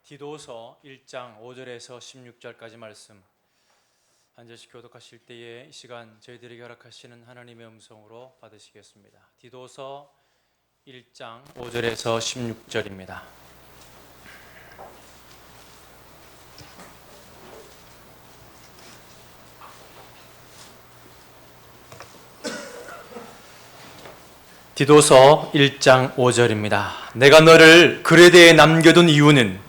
디도서 1장 5절에서 16절까지 말씀 한 절씩 교독하실 때에 이 시간 저희들에게 허락하시는 하나님의 음성으로 받으시겠습니다. 디도서 1장 5절에서 16절입니다. 디도서 1장 5절입니다. 내가 너를 그레데에 남겨둔 이유는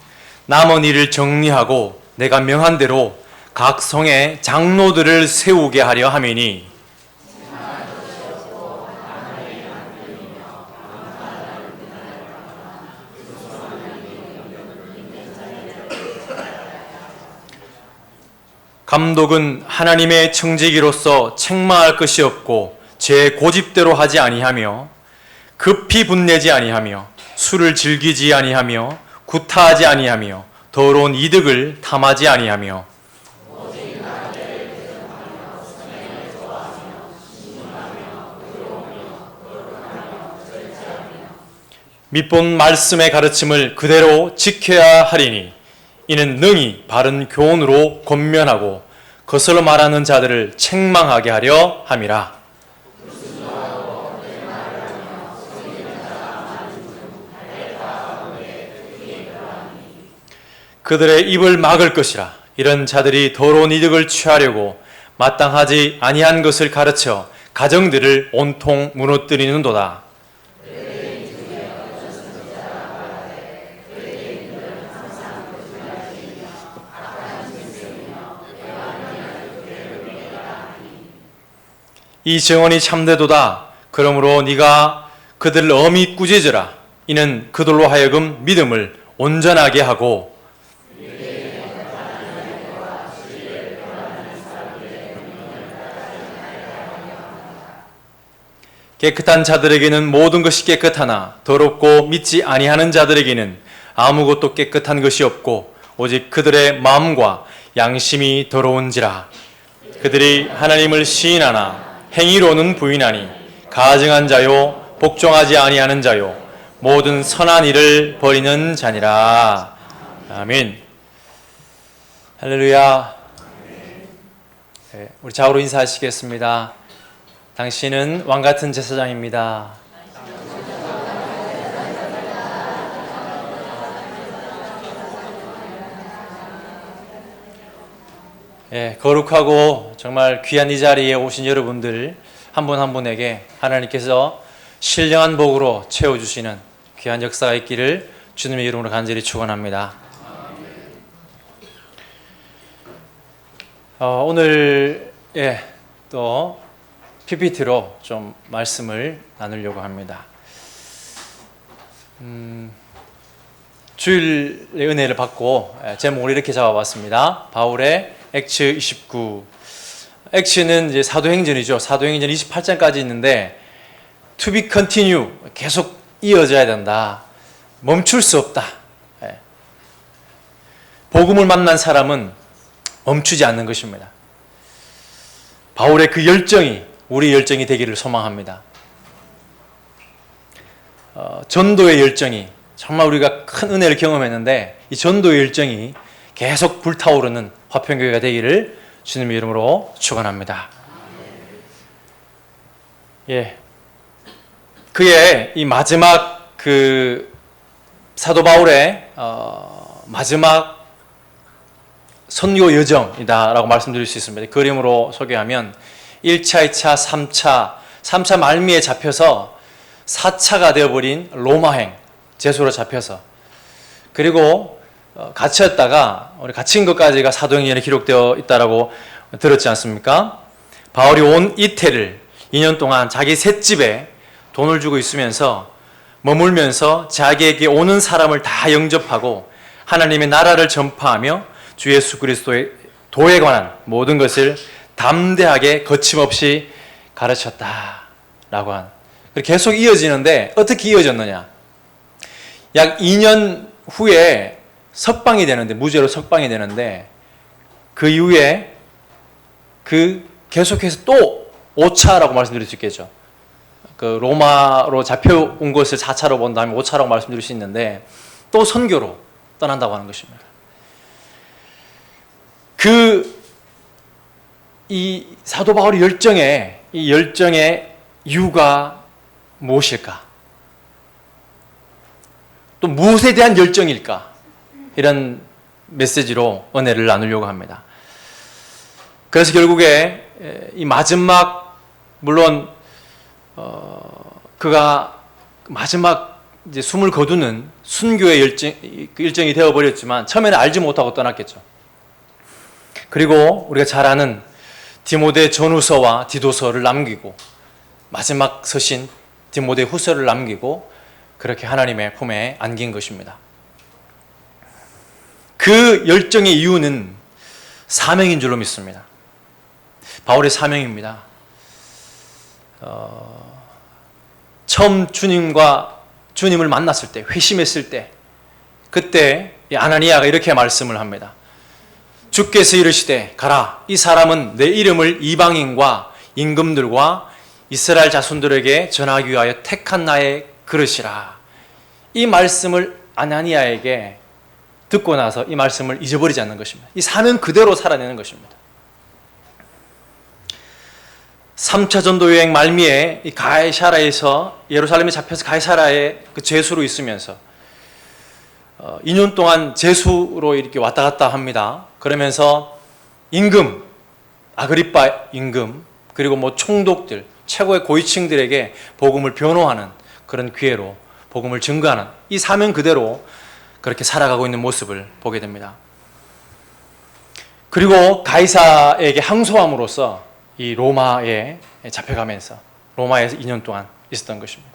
남은 일을 정리하고 내가 명한 대로 각 성에 장로들을 세우게 하려 함이니 감독은 하나님의 청지기로서 책망할 것이 없고 제 고집대로 하지 아니하며 급히 분내지 아니하며 술을 즐기지 아니하며 구타하지 아니하며 더러운 이득을 탐하지 아니하며 밑본 말씀의 가르침을 그대로 지켜야 하리니 이는 능히 바른 교훈으로 권면하고 거슬러 말하는 자들을 책망하게 하려 함이라. 그들의 입을 막을 것이라. 이런 자들이 더러운 이득을 취하려고 마땅하지 아니한 것을 가르쳐 가정들을 온통 무너뜨리는도다. 이 증언이 참되도다. 그러므로 네가 그들을 엄히 꾸짖으라. 이는 그들로 하여금 믿음을 온전하게 하고 깨끗한 자들에게는 모든 것이 깨끗하나 더럽고 믿지 아니하는 자들에게는 아무것도 깨끗한 것이 없고 오직 그들의 마음과 양심이 더러운지라. 그들이 하나님을 시인하나 행위로는 부인하니 가증한 자요 복종하지 아니하는 자요 모든 선한 일을 버리는 자니라. 아멘. 할렐루야. 네, 우리 좌우로 인사하시겠습니다. 당신은 왕같은 제사장입니다. 예, 거룩하고 정말 귀한 이 자리에 오신 여러분들 한 분 한 분에게 하나님께서 신령한 복으로 채워주시는 귀한 역사가 있기를 주님의 이름으로 간절히 축원합니다. 오늘 또 PPT로 좀 말씀을 나누려고 합니다. 주일의 은혜를 받고 제목을 이렇게 잡아봤습니다. 바울의 액츠 29. 액츠는 이제 사도행전이죠. 사도행전 28장까지 있는데 to be continue, 계속 이어져야 된다. 멈출 수 없다. 복음을 만난 사람은 멈추지 않는 것입니다. 바울의 그 열정이 우리 열정이 되기를 소망합니다. 전도의 열정이 정말 우리가 큰 은혜를 경험했는데 이 전도의 열정이 계속 불타오르는 화평교회가 되기를 주님의 이름으로 축원합니다. 예, 그의 이 마지막 그 사도 바울의 마지막 선교 여정이다라고 말씀드릴 수 있습니다. 그림으로 소개하면 1차, 2차, 3차 말미에 잡혀서 4차가 되어버린 로마행, 제수로 잡혀서 그리고 갇혔다가 우리 갇힌 것까지가 사도행전에 기록되어 있다라고 들었지 않습니까? 바울이 온 이태를 2년 동안 자기 셋집에 돈을 주고 있으면서 머물면서 자기에게 오는 사람을 다 영접하고 하나님의 나라를 전파하며 주 예수 그리스도의 도에 관한 모든 것을 담대하게 거침없이 가르쳤다라고 한. 계속 이어지는데 어떻게 이어졌느냐? 약 2년 후에 석방이 되는데 무죄로 석방이 되는데 그 이후에 계속해서 또 5차라고 말씀드릴 수 있겠죠. 그 로마로 잡혀온 것을 4차로 본 다음에 5차라고 말씀드릴 수 있는데 또 선교로 떠난다고 하는 것입니다. 이 사도 바울의 이 열정의 이유가 무엇일까? 또 무엇에 대한 열정일까? 이런 메시지로 은혜를 나누려고 합니다. 그래서 결국에 이 마지막, 물론 그가 마지막 이제 숨을 거두는 순교의 일정이 되어버렸지만 처음에는 알지 못하고 떠났겠죠. 그리고 우리가 잘 아는 디모데 전후서와 디도서를 남기고 마지막 서신 디모데 후서를 남기고 그렇게 하나님의 품에 안긴 것입니다. 그 열정의 이유는 사명인 줄로 믿습니다. 바울의 사명입니다. 처음 주님을 만났을 때, 회심했을 때, 그때 아나니아가 이렇게 말씀을 합니다. 주께서 이르시되 가라, 이 사람은 내 이름을 이방인과 임금들과 이스라엘 자손들에게 전하기 위하여 택한 나의 그릇이라. 이 말씀을 아나니아에게 듣고 나서 이 말씀을 잊어버리지 않는 것입니다. 이 사명 그대로 살아내는 것입니다. 3차 전도 여행 말미에 이 가이사라에서, 예루살렘에 잡혀서 가이사라에 그 제수로 있으면서 2년 동안 제수로 이렇게 왔다 갔다 합니다. 그러면서 임금, 아그리빠 임금, 그리고 뭐 총독들, 최고의 고위층들에게 복음을 변호하는 그런 기회로 복음을 증거하는 이 사명 그대로 그렇게 살아가고 있는 모습을 보게 됩니다. 그리고 가이사에게 항소함으로써 이 로마에 잡혀가면서 로마에서 2년 동안 있었던 것입니다.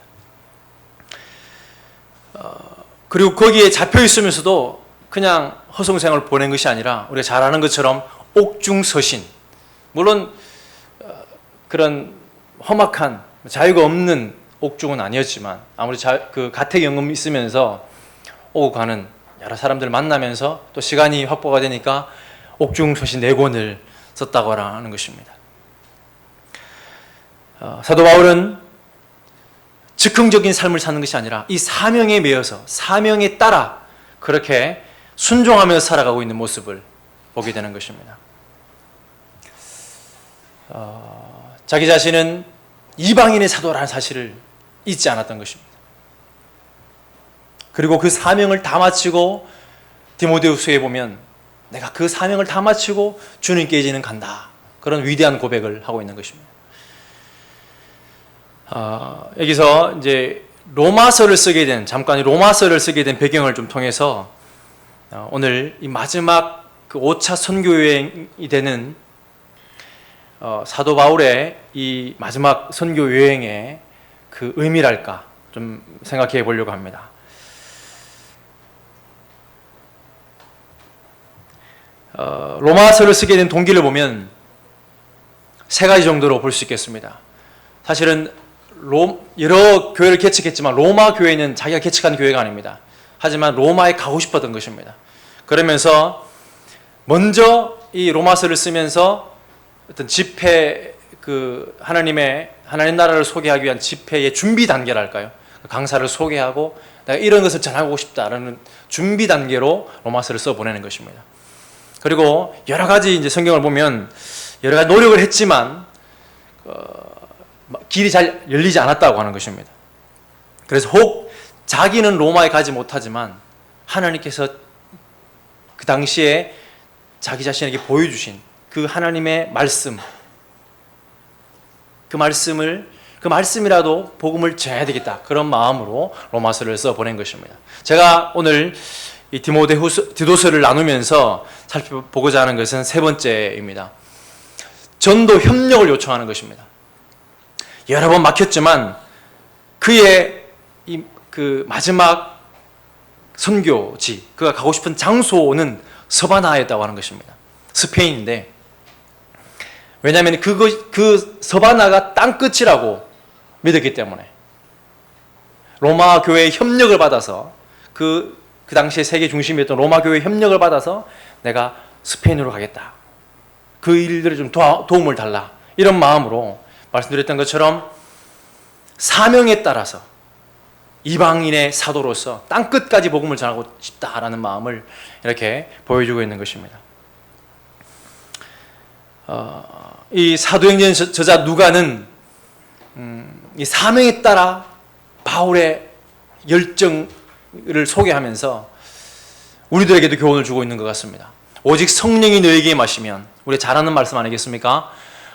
그리고 거기에 잡혀 있으면서도 그냥 허송생활을 보낸 것이 아니라 우리가 잘 아는 것처럼 옥중서신, 물론 그런 험악한 자유가 없는 옥중은 아니었지만 아무리 그 가택연금이 있으면서 오고 가는 여러 사람들을 만나면서 또 시간이 확보가 되니까 옥중서신 4권을 썼다고 하는 것입니다. 사도 바울은 즉흥적인 삶을 사는 것이 아니라 이 사명에 매여서 사명에 따라 그렇게 순종하면서 살아가고 있는 모습을 보게 되는 것입니다. 자기 자신은 이방인의 사도라는 사실을 잊지 않았던 것입니다. 그리고 그 사명을 다 마치고 디모데후서에 보면 내가 그 사명을 다 마치고 주님께 이제는 간다, 그런 위대한 고백을 하고 있는 것입니다. 여기서 이제 로마서를 쓰게 된, 잠깐 로마서를 쓰게 된 배경을 좀 통해서 오늘 이 마지막 그 5차 선교 여행이 되는 사도 바울의 이 마지막 선교 여행의 그 의미랄까 좀 생각해 보려고 합니다. 로마서를 쓰게 된 동기를 보면 3가지 정도로 볼 수 있겠습니다. 사실은 여러 교회를 개척했지만 로마 교회는 자기가 개척한 교회가 아닙니다. 하지만 로마에 가고 싶었던 것입니다. 그러면서 먼저 이 로마서를 쓰면서 어떤 집회, 하나님 나라를 소개하기 위한 집회의 준비 단계랄까요? 강사를 소개하고 내가 이런 것을 전하고 싶다라는 준비 단계로 로마서를 써 보내는 것입니다. 그리고 여러 가지 이제 성경을 보면 여러 가지 노력을 했지만 길이 잘 열리지 않았다고 하는 것입니다. 그래서 혹 자기는 로마에 가지 못하지만 하나님께서 그 당시에 자기 자신에게 보여주신 그 하나님의 말씀, 그 말씀이라도 복음을 전해야 되겠다, 그런 마음으로 로마서를 써 보낸 것입니다. 제가 오늘 이 디도서를 나누면서 살펴보고자 하는 것은 3번째입니다. 전도 협력을 요청하는 것입니다. 여러 번 막혔지만 그의 그 마지막 선교지, 그가 가고 싶은 장소는 서바나였다고 하는 것입니다. 스페인인데, 왜냐하면 그 서바나가 땅끝이라고 믿었기 때문에 로마 교회의 협력을 받아서 그 당시에 세계 중심이었던 로마 교회의 협력을 받아서 내가 스페인으로 가겠다, 그 일들에 좀 도움을 달라, 이런 마음으로 말씀드렸던 것처럼 사명에 따라서 이방인의 사도로서 땅끝까지 복음을 전하고 싶다라는 마음을 이렇게 보여주고 있는 것입니다. 이 사도행전 저자 누가는 이 사명에 따라 바울의 열정을 소개하면서 우리들에게도 교훈을 주고 있는 것 같습니다. 오직 성령이 너에게 마시면, 우리 잘 아는 말씀 아니겠습니까?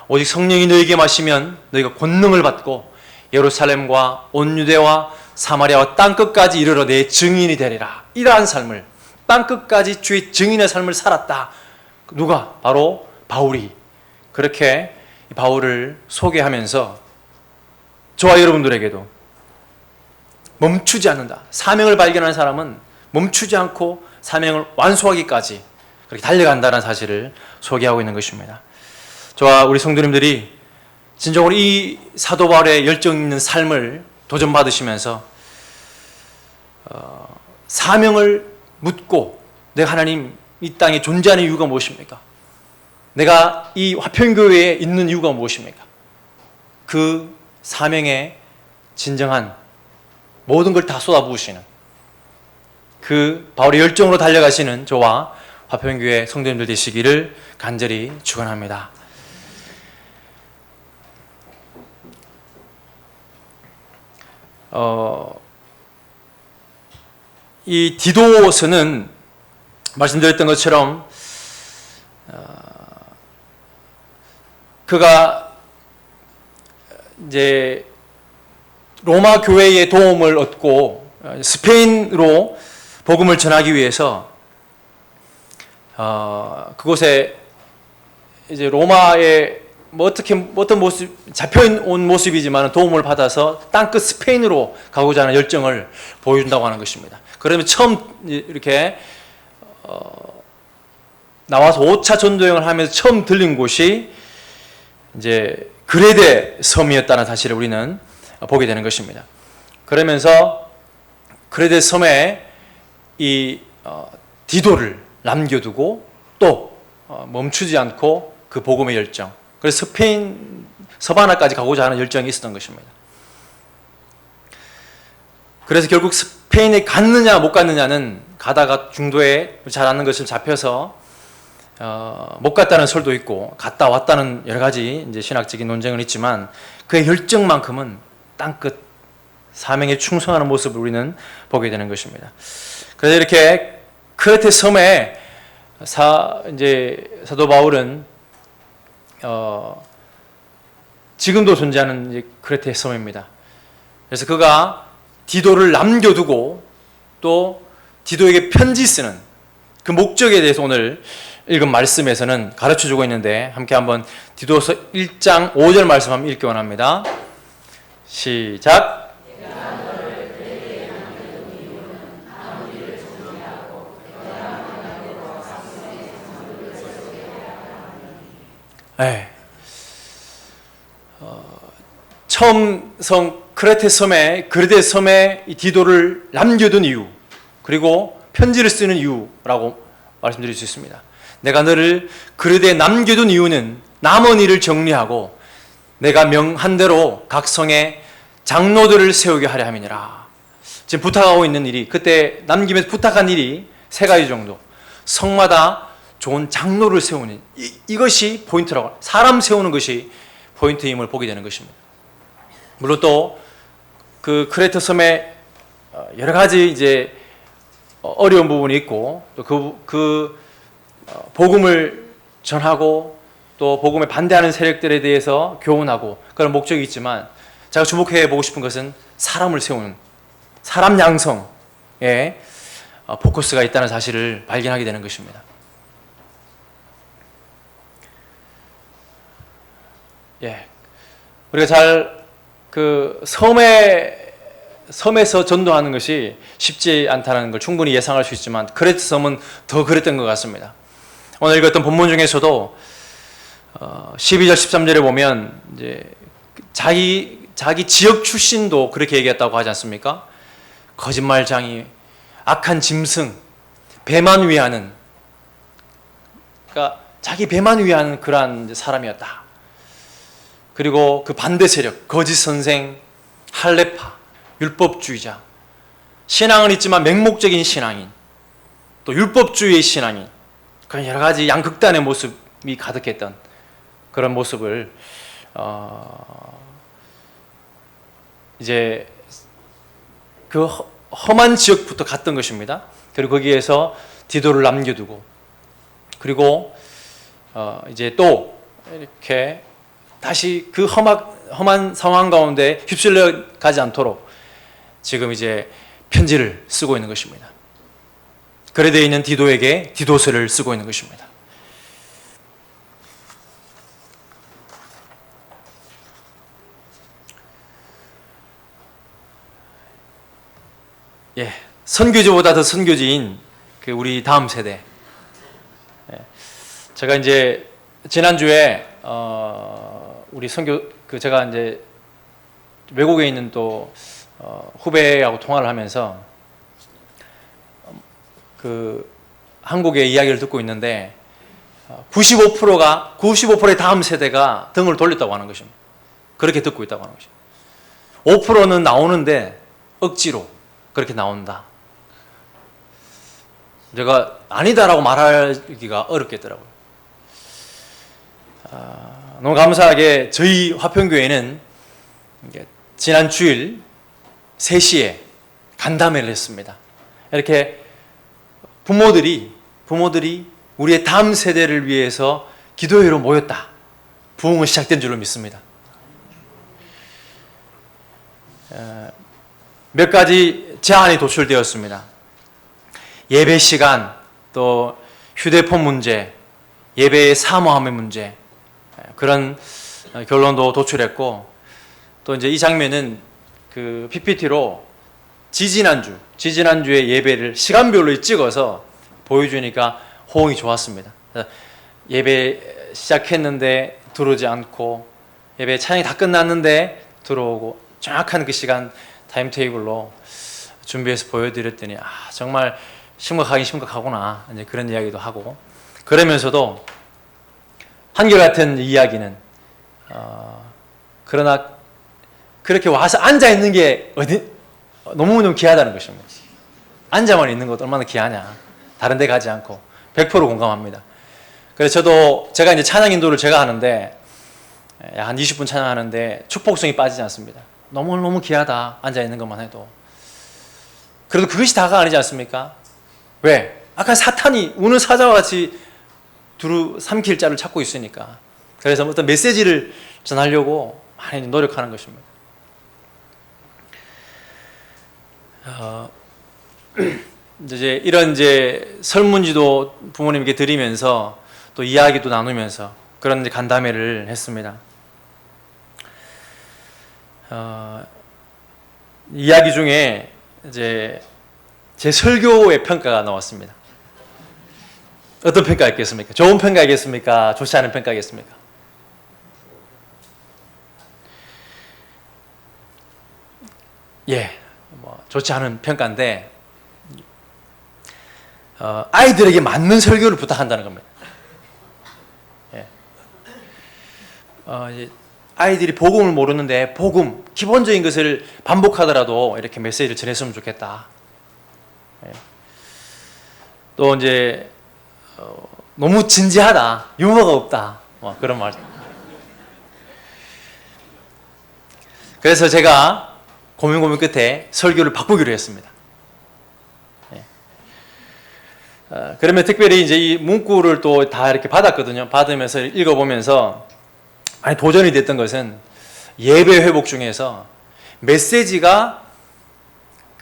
오직 성령이 너에게 마시면 너희가 권능을 받고 예루살렘과 온 유대와 사마리아와 땅끝까지 이르러 내 증인이 되리라. 이러한 삶을, 땅끝까지 주의 증인의 삶을 살았다. 누가? 바로 바울이 그렇게 바울을 소개하면서 저와 여러분들에게도 멈추지 않는다. 사명을 발견한 사람은 멈추지 않고 사명을 완수하기까지 그렇게 달려간다는 사실을 소개하고 있는 것입니다. 저와 우리 성도님들이 진정으로 이 사도 바울의 열정 있는 삶을 도전받으시면서 사명을 묻고, 내가 하나님 이 땅에 존재하는 이유가 무엇입니까? 내가 이 화평교회에 있는 이유가 무엇입니까? 그 사명에 진정한 모든 걸 다 쏟아부으시는 그 바울의 열정으로 달려가시는 저와 화평교회 성도님들 되시기를 간절히 축원합니다. 이 디도서는 말씀드렸던 것처럼 그가 이제 로마 교회의 도움을 얻고 스페인으로 복음을 전하기 위해서 그곳에 이제 로마의 어떤 모습, 잡혀온 모습이지만 도움을 받아서 땅끝 스페인으로 가고자 하는 열정을 보여준다고 하는 것입니다. 그러면 처음 이렇게 나와서 5차 전도여행을 하면서 처음 들린 곳이 이제 그레데 섬이었다는 사실을 우리는 보게 되는 것입니다. 그러면서 그레데 섬에 이 디도를 남겨두고 또 멈추지 않고 그 복음의 열정, 그래서 스페인 서바나까지 가고자 하는 열정이 있었던 것입니다. 그래서 결국 스페인에 갔느냐 못 갔느냐는 가다가 중도에 잘 아는 것을 잡혀서 못 갔다는 설도 있고 갔다 왔다는 여러 가지 이제 신학적인 논쟁은 있지만 그의 열정만큼은 땅끝 사명에 충성하는 모습을 우리는 보게 되는 것입니다. 그래서 이렇게 크레테 섬에 이제 사도 바울은 지금도 존재하는 이제 크레테 섬입니다. 그래서 그가 디도를 남겨두고 또 디도에게 편지 쓰는 그 목적에 대해서 오늘 읽은 말씀에서는 가르쳐주고 있는데, 함께 한번 디도서 1장 5절 말씀 한번 읽기 원합니다. 시작. 네. 처음 성 크레테 섬에, 그레데 섬에 이 디도를 남겨둔 이유, 그리고 편지를 쓰는 이유라고 말씀드릴 수 있습니다. 내가 너를 그레데에 남겨둔 이유는 남은 일을 정리하고 내가 명한 대로 각 성에 장로들을 세우게 하려 함이니라. 지금 부탁하고 있는 일이, 그때 남기면서 부탁한 일이 세 가지 정도. 성마다 좋은 장로를 세우는, 이것이 포인트라고, 사람 세우는 것이 포인트임을 보게 되는 것입니다. 물론 또 그 크레테 섬에 여러 가지 이제 어려운 부분이 있고, 또 복음을 전하고 또 복음에 반대하는 세력들에 대해서 교훈하고 그런 목적이 있지만, 제가 주목해 보고 싶은 것은 사람을 세우는, 사람 양성에 포커스가 있다는 사실을 발견하게 되는 것입니다. 예, 우리가 잘 그 섬에서 전도하는 것이 쉽지 않다는 걸 충분히 예상할 수 있지만, 크레테 섬은 더 그랬던 것 같습니다. 오늘 읽었던 본문 중에서도 12절 13절에 보면 이제 자기 지역 출신도 그렇게 얘기했다고 하지 않습니까? 거짓말장이, 악한 짐승, 배만 위하는, 그러니까 자기 배만 위하는 그러한 사람이었다. 그리고 그 반대 세력, 거짓 선생, 할례파, 율법주의자, 신앙은 있지만 맹목적인 신앙인, 또 율법주의의 신앙인, 그런 여러 가지 양극단의 모습이 가득했던 그런 모습을 이제 그 험한 지역부터 갔던 것입니다. 그리고 거기에서 디도를 남겨두고, 그리고 이제 또 이렇게 다시 그 험한 상황 가운데 휩쓸려 가지 않도록 지금 이제 편지를 쓰고 있는 것입니다. 그레데에 있는 디도에게 디도서를 쓰고 있는 것입니다. 예, 선교지보다 더 선교지인 그 우리 다음 세대. 예, 제가 이제 지난주에 우리 선교 제가 이제 외국에 있는 또 후배하고 통화를 하면서 그 한국의 이야기를 듣고 있는데 95%의 다음 세대가 등을 돌렸다고 하는 것입니다. 그렇게 듣고 있다고 하는 것입니다. 5%는 나오는데 억지로 그렇게 나온다. 제가 아니다라고 말하기가 어렵겠더라고요. 너무 감사하게 저희 화평교회는 지난 주일 3시에 간담회를 했습니다. 이렇게 부모들이 우리의 다음 세대를 위해서 기도회로 모였다. 부흥은 시작된 줄로 믿습니다. 몇 가지 제안이 도출되었습니다. 예배 시간, 또 휴대폰 문제, 예배의 사모함의 문제, 그런 결론도 도출했고, 또 이제 이 장면은 그 PPT로 지지난주의 예배를 시간별로 찍어서 보여주니까 호응이 좋았습니다. 예배 시작했는데 들어오지 않고, 예배 찬양이 다 끝났는데 들어오고, 정확한 그 시간 타임테이블로 준비해서 보여드렸더니 정말 심각하구나, 이제 그런 이야기도 하고, 그러면서도 한결같은 이야기는 그러나 그렇게 와서 앉아 있는 게 너무너무 귀하다는 것입니다. 앉아만 있는 것도 얼마나 귀하냐. 다른 데 가지 않고 100% 공감합니다. 그래서 제가 이제 찬양 인도를 제가 하는데 한 20분 찬양하는데 축복성이 빠지지 않습니다. 너무너무 귀하다. 앉아 있는 것만 해도. 그래도 그것이 다가 아니지 않습니까? 왜? 아까 사탄이 우는 사자와 같이 두루 삼킬 자를 찾고 있으니까. 그래서 어떤 메시지를 전하려고 많이 노력하는 것입니다. 이제 이런 설문지도 부모님께 드리면서 또 이야기도 나누면서 그런 간담회를 했습니다. 이야기 중에 이제 제 설교의 평가가 나왔습니다. 어떤 평가였겠습니까? 좋은 평가이겠습니까? 좋지 않은 평가이겠습니까? 예, 좋지 않은 평가인데 아이들에게 맞는 설교를 부탁한다는 겁니다. 예. 아이들이 복음을 모르는데 기본적인 것을 반복하더라도 이렇게 메시지를 전했으면 좋겠다. 예. 또 이제 너무 진지하다, 유머가 없다, 그런 말. 그래서 제가 고민 끝에 설교를 바꾸기로 했습니다. 예. 그러면 특별히 이제 이 문구를 또 다 이렇게 받았거든요. 받으면서 읽어보면서 많이 도전이 됐던 것은 예배 회복 중에서 메시지가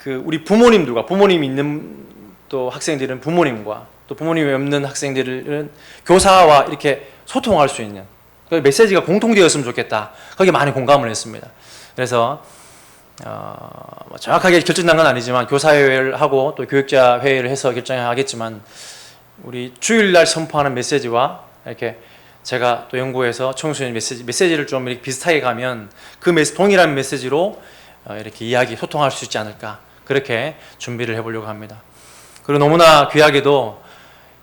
우리 부모님들과 부모님이 있는 또 학생들은 부모님과 또 부모님이 없는 학생들은 교사와 이렇게 소통할 수 있는 메시지가 공통되었으면 좋겠다. 거기에 많이 공감을 했습니다. 그래서 정확하게 결정난 건 아니지만 교사회를 하고 또 교육자 회의를 해서 결정하겠지만 우리 주일날 선포하는 메시지와 이렇게 제가 또 연구해서 청소년 메시지를 좀 이렇게 비슷하게 가면 동일한 메시지로 이렇게 소통할 수 있지 않을까, 그렇게 준비를 해보려고 합니다. 그리고 너무나 귀하게도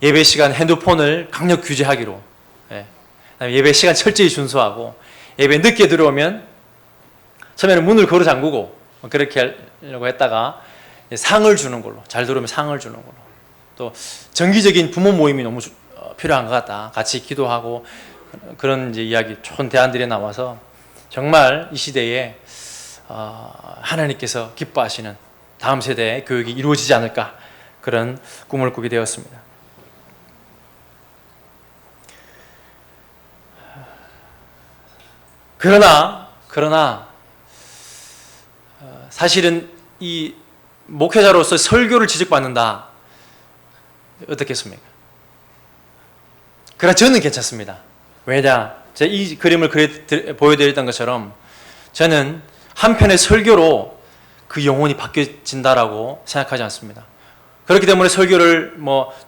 예배 시간 핸드폰을 강력 규제하기로, 예배 시간 철저히 준수하고, 예배 늦게 들어오면 처음에는 문을 걸어 잠그고 그렇게 하려고 했다가 상을 주는 걸로, 잘 들으면 상을 주는 걸로, 또 정기적인 부모 모임이 너무 필요한 것 같다. 같이 기도하고 그런 이제 이야기, 좋은 대안들이 나와서 정말 이 시대에 하나님께서 기뻐하시는 다음 세대의 교육이 이루어지지 않을까, 그런 꿈을 꾸게 되었습니다. 그러나 사실은 이 목회자로서 설교를 지적받는다, 어떻겠습니까? 그러나 저는 괜찮습니다. 왜냐, 제가 이 그림을 보여드렸던 것처럼 저는 한편의 설교로 그 영혼이 바뀌어진다라고 생각하지 않습니다. 그렇기 때문에 설교를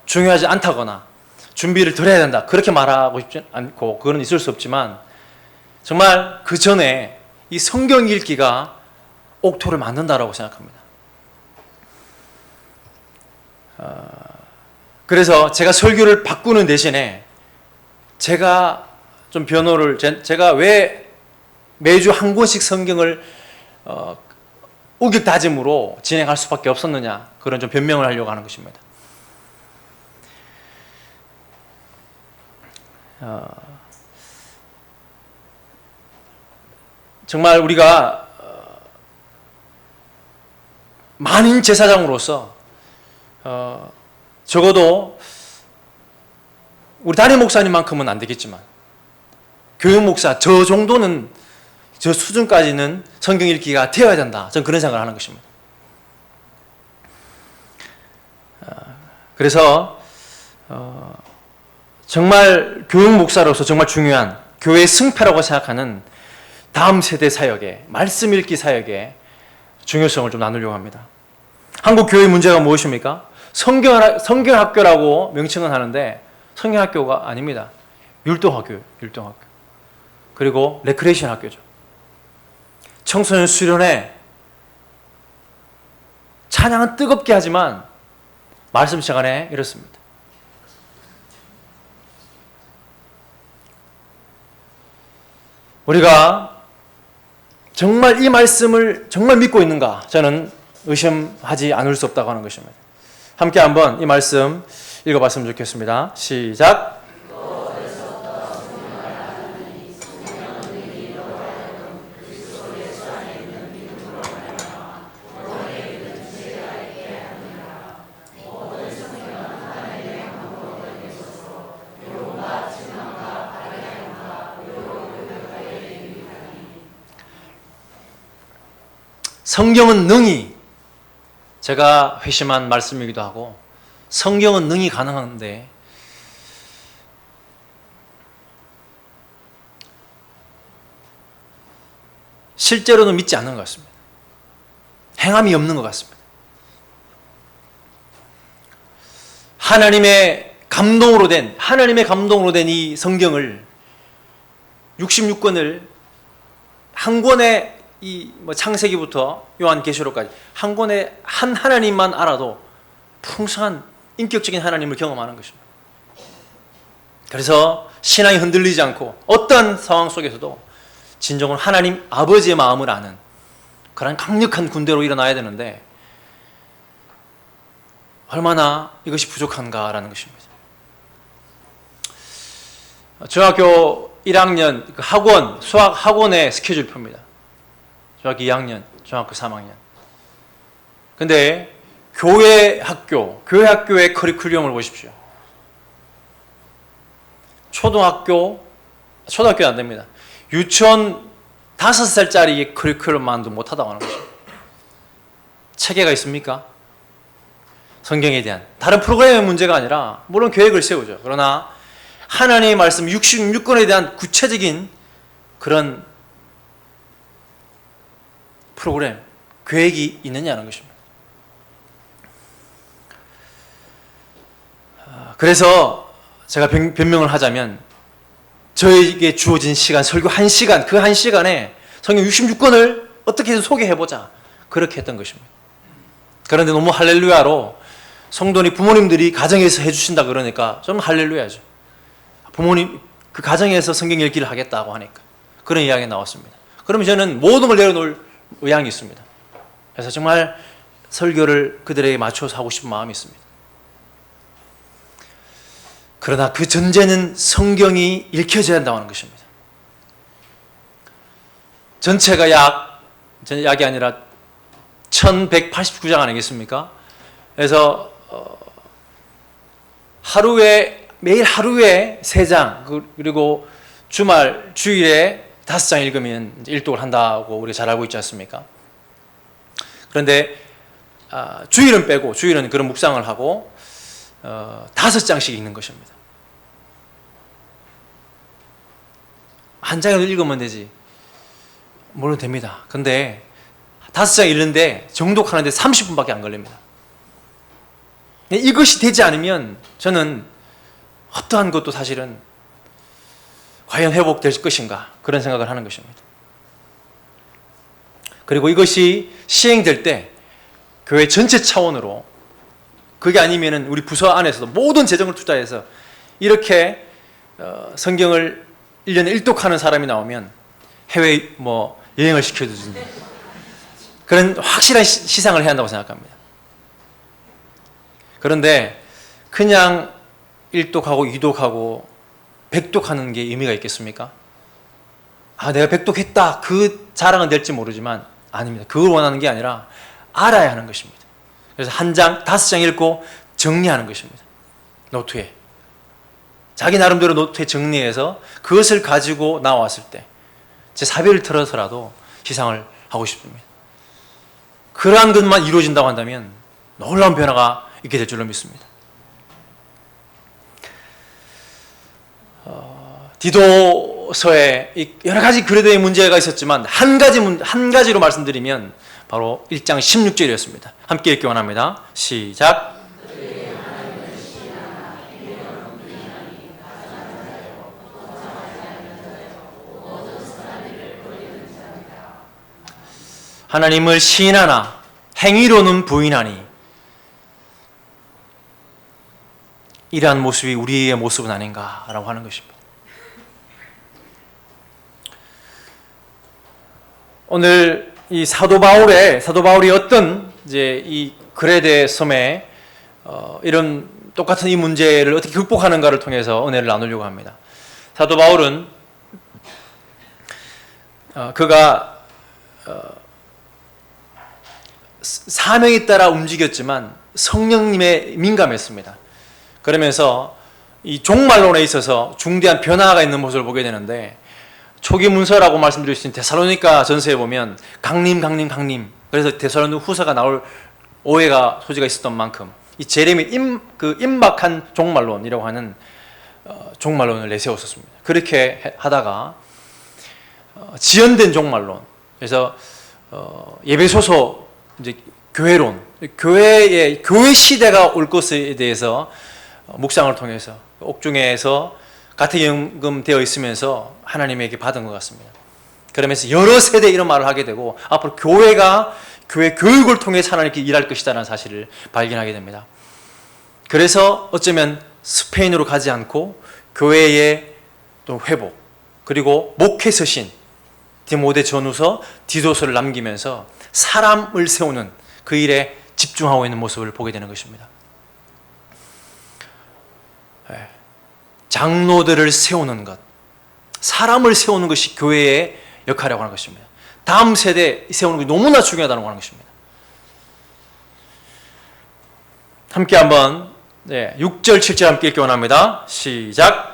중요하지 않다거나 준비를 덜 해야 된다, 그렇게 말하고 싶지 않고, 그건 있을 수 없지만 정말 그 전에 이 성경 읽기가 옥토를 만든다라고 생각합니다. 그래서 제가 설교를 바꾸는 대신에 제가 좀 변호를, 제가 왜 매주 한 권씩 성경을 우격다짐으로 진행할 수밖에 없었느냐, 그런 좀 변명을 하려고 하는 것입니다. 정말 우리가 만인 제사장으로서 적어도 우리 담임 목사님만큼은 안 되겠지만 교육 목사 저 정도는, 저 수준까지는 성경 읽기가 되어야 된다, 저는 그런 생각을 하는 것입니다. 그래서 정말 교육 목사로서 정말 중요한 교회의 승패라고 생각하는 다음 세대 사역의, 말씀 읽기 사역의 중요성을 좀 나누려고 합니다. 한국 교회 문제가 무엇입니까? 성경학교라고 명칭은 하는데 성경학교가 아닙니다. 율동학교예요. 율동학교. 그리고 레크레이션 학교죠. 청소년 수련회, 찬양은 뜨겁게 하지만 말씀 시간에 이렇습니다. 우리가 정말 이 말씀을 정말 믿고 있는가, 저는 의심하지 않을 수 없다고 하는 것입니다. 함께 한번 이 말씀 읽어봤으면 좋겠습니다. 시작. 성경은 능히, 제가 회심한 말씀이기도 하고 성경은 능히 가능한데 실제로는 믿지 않는 것 같습니다. 행함이 없는 것 같습니다. 하나님의 감동으로 된 이 성경을 66권을 한 권에 창세기부터 요한계시록까지 한 권에 한 하나님만 알아도 풍성한 인격적인 하나님을 경험하는 것입니다. 그래서 신앙이 흔들리지 않고 어떠한 상황 속에서도 진정으로 하나님 아버지의 마음을 아는 그런 강력한 군대로 일어나야 되는데 얼마나 이것이 부족한가라는 것입니다. 중학교 1학년 학원, 수학 학원의 스케줄표입니다. 중학교 2학년, 중학교 3학년. 근데 교회 학교의 커리큘럼을 보십시오. 초등학교는 안 됩니다. 유치원 5살짜리 커리큘럼만도 못하다고 하는 것입니다. 체계가 있습니까? 성경에 대한 다른 프로그램의 문제가 아니라 물론 계획을 세우죠. 그러나 하나님의 말씀 66권에 대한 구체적인 그런 프로그램, 계획이 있느냐는 것입니다. 그래서 제가 변명을 하자면 저에게 주어진 시간, 설교 1시간, 그 1시간에 성경 66권을 어떻게든 소개해보자, 그렇게 했던 것입니다. 그런데 너무 할렐루야로 부모님들이 가정에서 해주신다 그러니까 좀 할렐루야죠. 부모님 그 가정에서 성경 읽기를 하겠다고 하니까 그런 이야기가 나왔습니다. 그러면 저는 모든 걸 내려놓을 의향이 있습니다. 그래서 정말 설교를 그들에게 맞춰서 하고 싶은 마음이 있습니다. 그러나 그 전제는 성경이 읽혀져야 한다고 하는 것입니다. 전체가 약이 아니라 1189장 아니겠습니까? 그래서 매일 하루에 3장, 그리고 주일에 5장 읽으면 일독을 한다고 우리가 잘 알고 있지 않습니까? 그런데 주일은 빼고, 주일은 그런 묵상을 하고 5장씩 읽는 것입니다. 한 장이라도 읽으면 되지. 물론 됩니다. 근데 5장 읽는데 정독하는데 30분밖에 안 걸립니다. 이것이 되지 않으면 저는 어떠한 것도 사실은 과연 회복될 것인가 그런 생각을 하는 것입니다. 그리고 이것이 시행될 때 교회 전체 차원으로, 그게 아니면은 우리 부서 안에서도 모든 재정을 투자해서 이렇게 성경을 1년에 일독하는 사람이 나오면 해외 여행을 시켜주는 그런 확실한 시상을 해야 한다고 생각합니다. 그런데 그냥 일독하고 이독하고 백독하는 게 의미가 있겠습니까? 내가 백독했다, 그 자랑은 될지 모르지만 아닙니다. 그걸 원하는 게 아니라 알아야 하는 것입니다. 그래서 5장 읽고 정리하는 것입니다. 노트에 자기 나름대로 노트에 정리해서 그것을 가지고 나왔을 때 제 사비를 틀어서라도 시상을 하고 싶습니다. 그러한 것만 이루어진다고 한다면 놀라운 변화가 있게 될 줄로 믿습니다. 디도서에 여러 가지 그레도의 문제가 있었지만 한 가지로 말씀드리면 바로 1장 16절이었습니다. 함께 읽기 원합니다. 시작. 하나님을 시인하나 행위로는 부인하니, 이러한 모습이 우리의 모습은 아닌가라고 하는 것입니다. 오늘 이 사도 바울이 어떤 이 그레데 섬에 이런 똑같은 이 문제를 어떻게 극복하는가를 통해서 은혜를 나누려고 합니다. 사도 바울은 그가 사명에 따라 움직였지만 성령님에 민감했습니다. 그러면서 이 종말론에 있어서 중대한 변화가 있는 모습을 보게 되는데, 초기 문서라고 말씀드릴 수 있는 데살로니가 전서에 보면 강림. 그래서 데살로니가 후서가 나올 오해가 소지가 있었던 만큼 이 제레미 임박한 종말론이라고 하는 종말론을 내세웠었습니다. 그렇게 하다가 지연된 종말론, 그래서 예배소서 이제 교회론, 교회 시대가 올 것에 대해서 묵상을 통해서 옥중에서 가택연금되어 있으면서 하나님에게 받은 것 같습니다. 그러면서 여러 세대 이런 말을 하게 되고, 앞으로 교회 교육을 통해서 하나님께 일할 것이라는 사실을 발견하게 됩니다. 그래서 어쩌면 스페인으로 가지 않고 교회의 또 회복, 그리고 목회 서신 디모데 전후서, 디도서를 남기면서 사람을 세우는 그 일에 집중하고 있는 모습을 보게 되는 것입니다. 장로들을 세우는 것, 사람을 세우는 것이 교회의 역할이라고 하는 것입니다. 다음 세대 세우는 것이 너무나 중요하다고 하는 것입니다. 함께 한번 6절, 7절 함께 읽기 원합니다. 시작.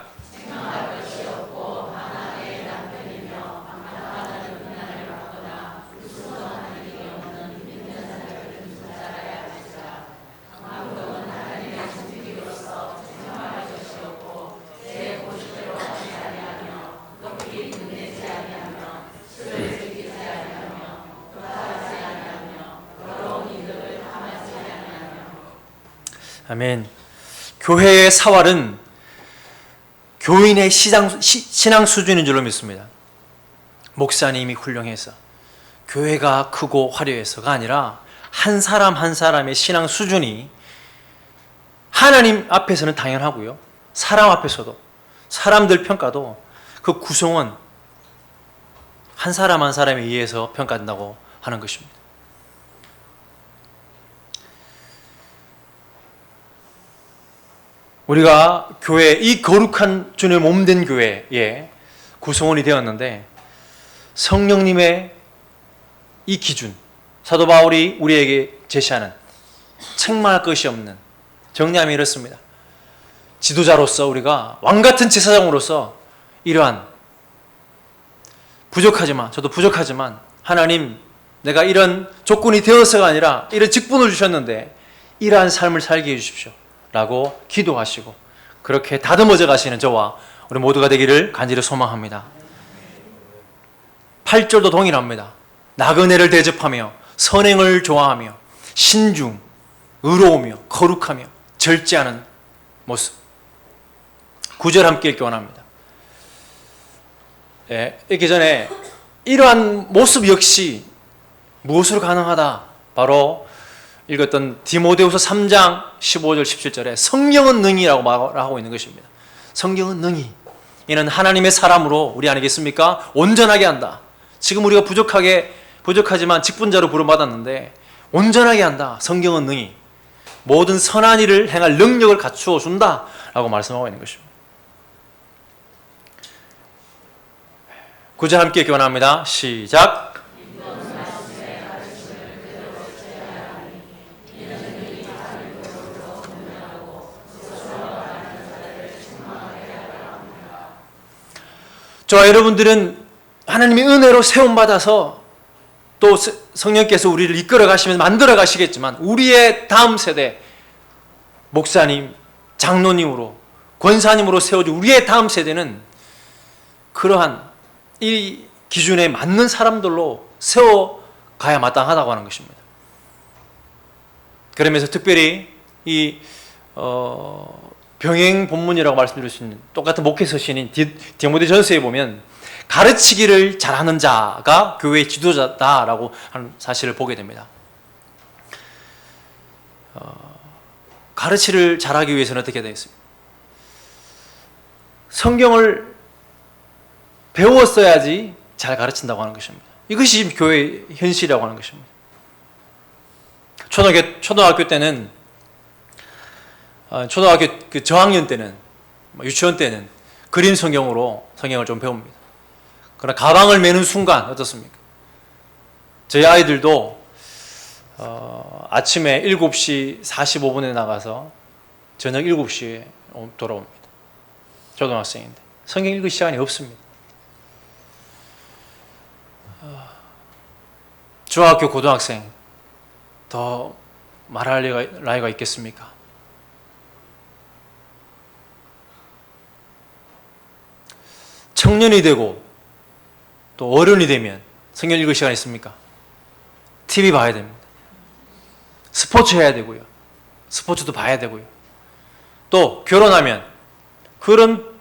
아멘. 교회의 사활은 교인의 신앙 수준인 줄로 믿습니다. 목사님이 훌륭해서, 교회가 크고 화려해서가 아니라 한 사람 한 사람의 신앙 수준이 하나님 앞에서는 당연하고요, 사람 앞에서도, 사람들 평가도 그 구성은 한 사람 한 사람에 의해서 평가된다고 하는 것입니다. 우리가 교회, 이 거룩한 주님의 몸된 교회의 구성원이 되었는데 성령님의 이 기준, 사도 바울이 우리에게 제시하는 책망할 것이 없는, 정리하면 이렇습니다. 지도자로서 우리가 왕같은 제사장으로서 이러한 부족하지만, 저도 부족하지만 하나님, 내가 이런 조건이 되어서가 아니라 이런 직분을 주셨는데 이러한 삶을 살게 해주십시오 라고 기도하시고 그렇게 다듬어져 가시는 저와 우리 모두가 되기를 간절히 소망합니다. 8절도 동일합니다. 나그네를 대접하며 선행을 좋아하며 신중, 의로우며 거룩하며 절제하는 모습. 9절 함께 읽기 원합니다. 읽기 전에 이러한 모습 역시 무엇으로 가능하다? 바로 읽었던 디모데후서 3장 15절 17절에 성령은 능히라고 말하고 있는 것입니다. 성령은 능히. 이는 하나님의 사람으로 우리 아니겠습니까? 온전하게 한다. 지금 우리가 부족하지만 직분자로 부름받았는데 온전하게 한다. 성경은 능히 모든 선한 일을 행할 능력을 갖추어 준다 라고 말씀하고 있는 것입니다. 9절 함께 읽기 원합니다. 시작. 저와 여러분들은 하나님의 은혜로 세움받아서 또 성령께서 우리를 이끌어 가시면서 만들어 가시겠지만 우리의 다음 세대 목사님, 장로님으로, 권사님으로 세워진 우리의 다음 세대는 그러한 이 기준에 맞는 사람들로 세워가야 마땅하다고 하는 것입니다. 그러면서 특별히 이 병행 본문이라고 말씀드릴 수 있는 똑같은 목회 서신인 디모데전서에 보면 가르치기를 잘하는 자가 교회의 지도자다라고 하는 사실을 보게 됩니다. 가르치기를 잘하기 위해서는 어떻게 되겠습니까? 성경을 배웠어야지 잘 가르친다고 하는 것입니다. 이것이 교회의 현실이라고 하는 것입니다. 초등학교 때는 초등학교 저학년 때는, 유치원 때는 그림 성경으로 성경을 좀 배웁니다. 그러나 가방을 메는 순간 어떻습니까? 저희 아이들도 아침에 7시 45분에 나가서 저녁 7시에 돌아옵니다. 초등학생인데 성경 읽을 시간이 없습니다. 중학교, 고등학생 더 말할 나이가 있겠습니까? 청년이 되고 또 어른이 되면 성경 읽을 시간 있습니까? TV 봐야 됩니다. 스포츠 해야 되고요. 스포츠도 봐야 되고요. 또 결혼하면 그런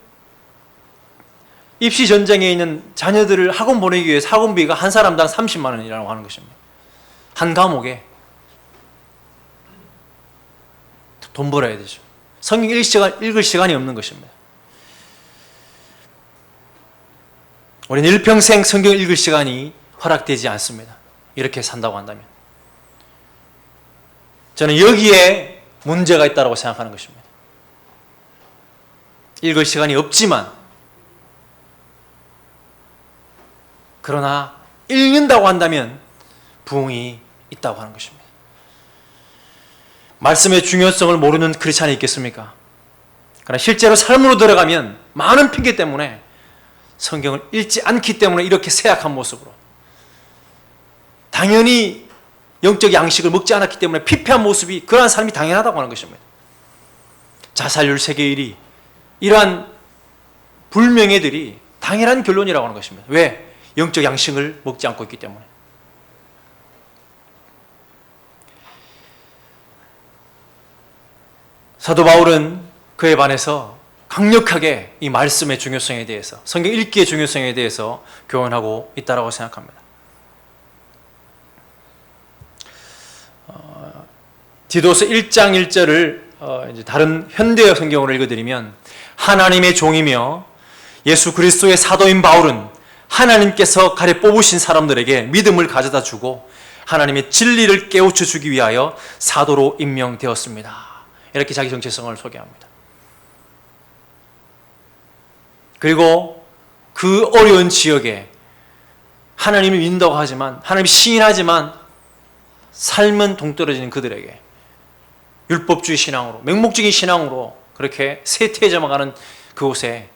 입시 전쟁에 있는 자녀들을 학원 보내기 위해서 학원비가 한 사람당 30만 원이라고 하는 것입니다. 한 과목에 돈 벌어야 되죠. 성경 읽을 시간이 없는 것입니다. 우리는 일평생 성경 읽을 시간이 허락되지 않습니다. 이렇게 산다고 한다면. 저는 여기에 문제가 있다고 생각하는 것입니다. 읽을 시간이 없지만 그러나 읽는다고 한다면 부흥이 있다고 하는 것입니다. 말씀의 중요성을 모르는 크리스찬이 있겠습니까? 그러나 실제로 삶으로 들어가면 많은 핑계 때문에 성경을 읽지 않기 때문에 이렇게 쇠약한 모습으로, 당연히 영적 양식을 먹지 않았기 때문에 피폐한 모습이, 그러한 삶이 당연하다고 하는 것입니다. 자살률 세계 1위, 이러한 불명예들이 당연한 결론이라고 하는 것입니다. 왜? 영적 양식을 먹지 않고 있기 때문에. 사도 바울은 그에 반해서 강력하게 이 말씀의 중요성에 대해서, 성경 읽기의 중요성에 대해서 교훈하고 있다고 생각합니다. 디도서 1장 1절을 이제 다른 현대어 성경으로 읽어드리면, 하나님의 종이며 예수 그리스도의 사도인 바울은 하나님께서 가려 뽑으신 사람들에게 믿음을 가져다 주고 하나님의 진리를 깨우쳐 주기 위하여 사도로 임명되었습니다. 이렇게 자기 정체성을 소개합니다. 그리고 그 어려운 지역에 하나님을 믿는다고 하지만, 하나님을 시인하지만 삶은 동떨어지는 그들에게 율법주의 신앙으로, 맹목적인 신앙으로 그렇게 쇠퇴해져만 가는 그곳에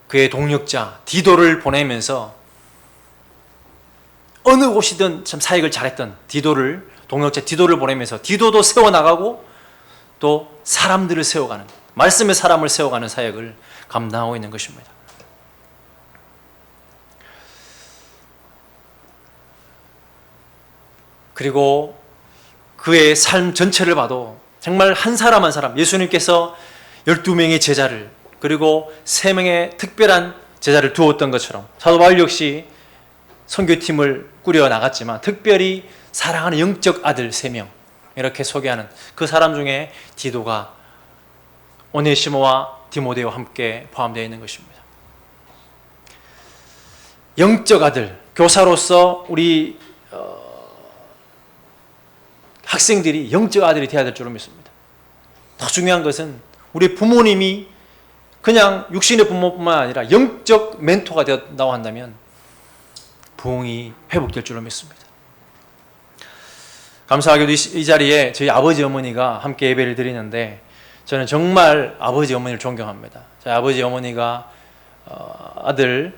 그의 동력자 디도를 보내면서, 어느 곳이든 참 사역을 잘했던 동력자 디도를 보내면서 디도도 세워나가고 또 사람들을 세워가는, 말씀의 사람을 세워가는 사역을 감당하고 있는 것입니다. 그리고 그의 삶 전체를 봐도 정말 한 사람 한 사람, 예수님께서 12명의 제자를, 그리고 3명의 특별한 제자를 두었던 것처럼 사도 바울 역시 선교팀을 꾸려 나갔지만 특별히 사랑하는 영적 아들 3명, 이렇게 소개하는 그 사람 중에 디도가 오네시모와 디모데와 함께 포함되어 있는 것입니다. 영적 아들, 교사로서 우리 학생들이 영적 아들이 되어야 될 줄로 믿습니다. 더 중요한 것은 우리 부모님이 그냥 육신의 부모뿐만 아니라 영적 멘토가 되었다고 한다면 부흥이 회복될 줄로 믿습니다. 감사하게도 이 자리에 저희 아버지 어머니가 함께 예배를 드리는데, 저는 정말 아버지 어머니를 존경합니다. 저희 아버지 어머니가 아들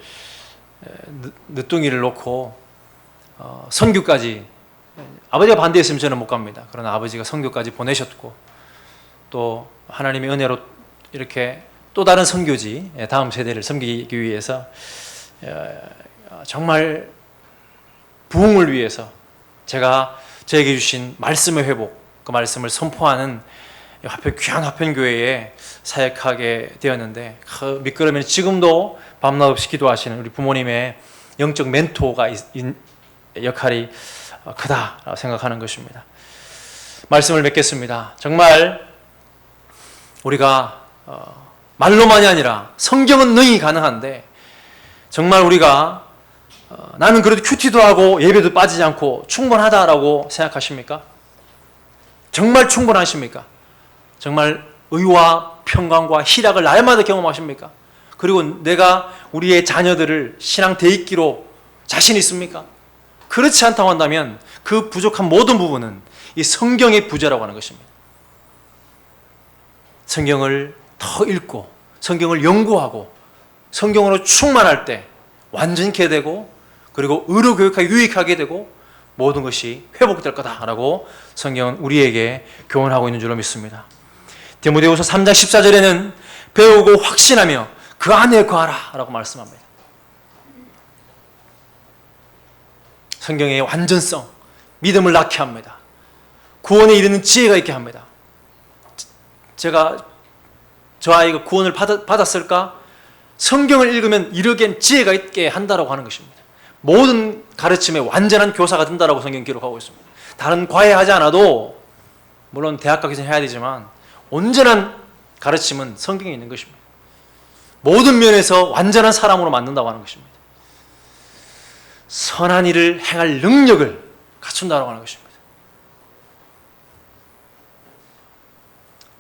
늦둥이를 놓고 선교까지, 아버지가 반대했으면 저는 못 갑니다. 그러나 아버지가 선교까지 보내셨고, 또 하나님의 은혜로 이렇게 또 다른 선교지, 다음 세대를 섬기기 위해서 정말 부흥을 위해서 제가 저에게 주신 말씀의 회복, 그 말씀을 선포하는 귀한 화평교회에 사역하게 되었는데, 미끄러면 지금도 밤낮 없이 기도하시는 우리 부모님의 영적 멘토가 역할이 크다라고 생각하는 것입니다. 말씀을 맺겠습니다. 정말 우리가 말로만이 아니라 성경은 능히 가능한데, 정말 우리가 나는 그래도 큐티도 하고 예배도 빠지지 않고 충분하다라고 생각하십니까? 정말 충분하십니까? 정말 의와 평강과 희락을 날마다 경험하십니까? 그리고 내가 우리의 자녀들을 신앙 대입기로 자신 있습니까? 그렇지 않다고 한다면 그 부족한 모든 부분은 이 성경의 부재라고 하는 것입니다. 성경을 더 읽고 성경을 연구하고 성경으로 충만할 때 완전케 되고, 그리고 의료교육하게 유익하게 되고 모든 것이 회복될 거다라고 성경은 우리에게 교훈하고 있는 줄로 믿습니다. 디모데후서 3장 14절에는 배우고 확신하며 그 안에 거하라 라고 말씀합니다. 성경의 완전성, 믿음을 낳게 합니다. 구원에 이르는 지혜가 있게 합니다. 저 아이가 구원을 받았을까? 성경을 읽으면 이르기엔 지혜가 있게 한다라고 하는 것입니다. 모든 가르침에 완전한 교사가 된다라고 성경이 기록하고 있습니다. 다른 과외하지 않아도, 물론 대학 가기 전에 해야 되지만 온전한 가르침은 성경에 있는 것입니다. 모든 면에서 완전한 사람으로 만든다고 하는 것입니다. 선한 일을 행할 능력을 갖춘다고 하는 것입니다.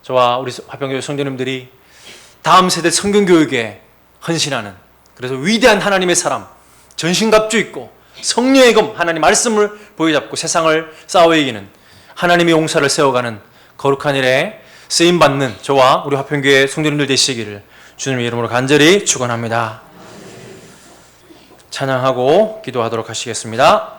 저와 우리 화평교회 성도님들이 다음 세대 성경교육에 헌신하는, 그래서 위대한 하나님의 사람, 전신갑주 있고 성령의 검, 하나님 말씀을 보여잡고 세상을 싸워 이기는 하나님의 용사를 세워가는 거룩한 일에 쓰임받는 저와 우리 화평교회 성도님들 되시기를 주님의 이름으로 간절히 축원합니다. 찬양하고 기도하도록 하시겠습니다.